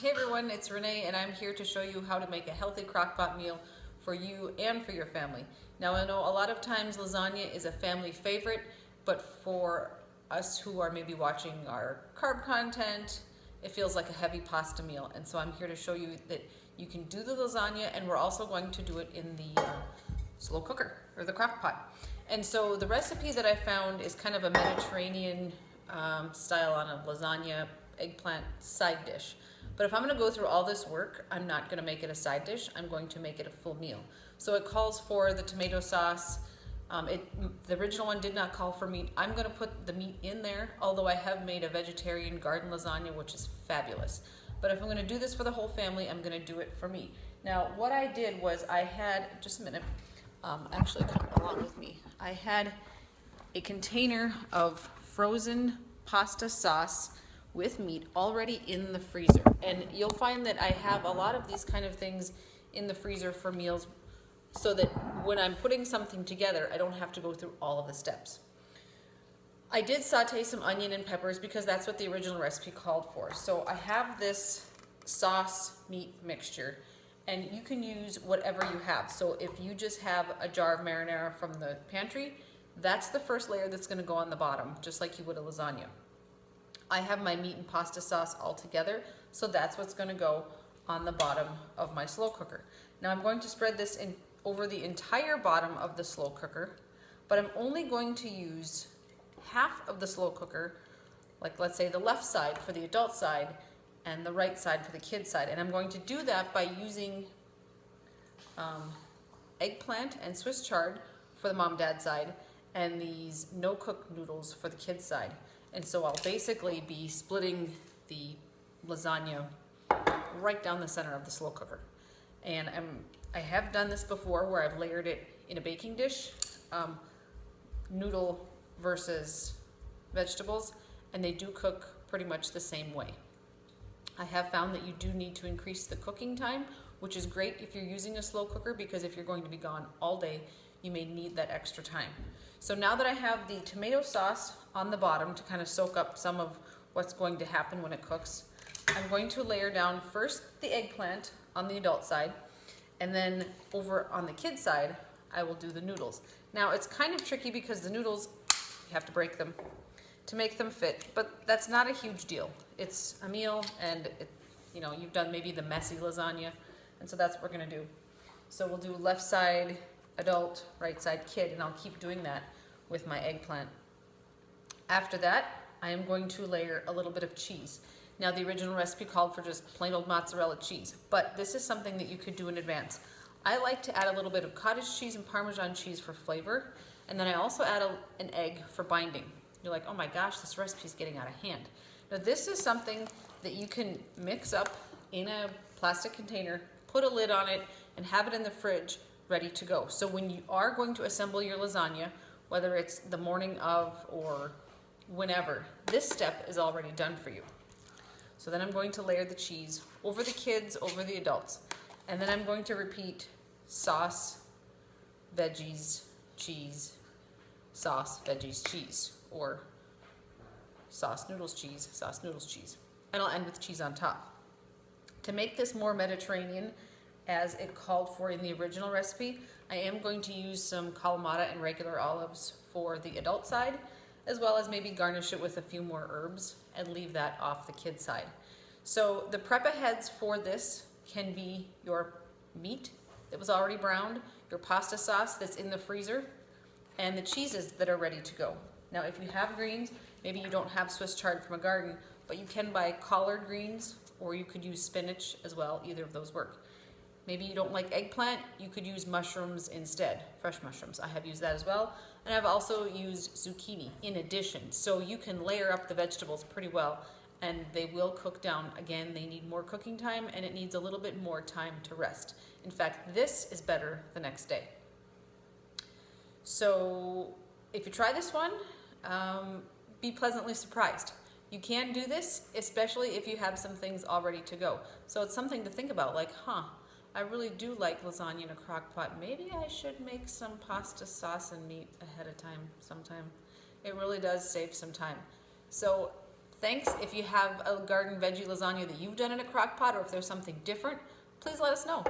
Hey everyone, it's Renee and I'm here to show you how to make a healthy crock-pot meal for you and for your family. Now I know a lot of times lasagna is a family favorite, but for us who are maybe watching our carb content, it feels like a heavy pasta meal. And so I'm here to show you that you can do the lasagna, and we're also going to do it in the slow cooker or the crock-pot. And so the recipe that I found is kind of a Mediterranean style on a lasagna eggplant side dish. But if I'm going to go through all this work, I'm not going to make it a side dish. I'm going to make it a full meal. So it calls for the tomato sauce. The original one did not call for meat. I'm going to put the meat in there, although I have made a vegetarian garden lasagna, which is fabulous. But if I'm going to do this for the whole family, I'm going to do it for me. Now, what I did was I had, just a minute, actually come along with me. I had a container of frozen pasta sauce with meat already in the freezer. And you'll find that I have a lot of these kind of things in the freezer for meals so that when I'm putting something together, I don't have to go through all of the steps. I did saute some onion and peppers because that's what the original recipe called for. So I have this sauce meat mixture, and you can use whatever you have. So if you just have a jar of marinara from the pantry, that's the first layer that's going to go on the bottom, just like you would a lasagna. I have my meat and pasta sauce all together, so that's what's going to go on the bottom of my slow cooker. Now I'm going to spread this in over the entire bottom of the slow cooker, but I'm only going to use half of the slow cooker, like let's say the left side for the adult side and the right side for the kid side. And I'm going to do that by using eggplant and Swiss chard for the mom-dad side and these no-cook noodles for the kid side. And so I'll basically be splitting the lasagna right down the center of the slow cooker. And I have done this before where I've layered it in a baking dish, noodle versus vegetables, and they do cook pretty much the same way. I have found that you do need to increase the cooking time, which is great if you're using a slow cooker, because if you're going to be gone all day, you may need that extra time. So now that I have the tomato sauce on the bottom to kind of soak up some of what's going to happen when it cooks, I'm going to layer down first the eggplant on the adult side, and then over on the kid side, I will do the noodles. Now it's kind of tricky because the noodles, you have to break them to make them fit, but that's not a huge deal. It's a meal, and you've done maybe the messy lasagna, and so that's what we're gonna do. So we'll do left side adult, right side kid, and I'll keep doing that with my eggplant. After that, I am going to layer a little bit of cheese. Now the original recipe called for just plain old mozzarella cheese, but this is something that you could do in advance. I like to add a little bit of cottage cheese and Parmesan cheese for flavor, and then I also add an egg for binding. You're like, oh my gosh, this recipe is getting out of hand. Now this is something that you can mix up in a plastic container, put a lid on it, and have it in the fridge ready to go. So when you are going to assemble your lasagna, whether it's the morning of or whenever, this step is already done for you. So then I'm going to layer the cheese over the kids, over the adults. And then I'm going to repeat sauce, veggies, cheese, sauce, veggies, cheese, or sauce, noodles, cheese. And I'll end with cheese on top. To make this more Mediterranean, as it called for in the original recipe, I am going to use some Kalamata and regular olives for the adult side, as well as maybe garnish it with a few more herbs and leave that off the kid side. So the prep aheads for this can be your meat that was already browned, your pasta sauce that's in the freezer, and the cheeses that are ready to go. Now if you have greens, maybe you don't have Swiss chard from a garden, but you can buy collard greens, or you could use spinach as well. Either of those work. Maybe you don't like eggplant, you could use mushrooms instead, fresh mushrooms. I have used that as well. And I've also used zucchini in addition. So you can layer up the vegetables pretty well, and they will cook down. Again, they need more cooking time, and it needs a little bit more time to rest. In fact, this is better the next day. So if you try this one, be pleasantly surprised. You can do this, especially if you have some things all ready to go. So it's something to think about, like, I really do like lasagna in a crock pot. Maybe I should make some pasta sauce and meat ahead of time sometime. It really does save some time. So Thanks. If you have a garden veggie lasagna that you've done in a crock pot, or if there's something different, please let us know.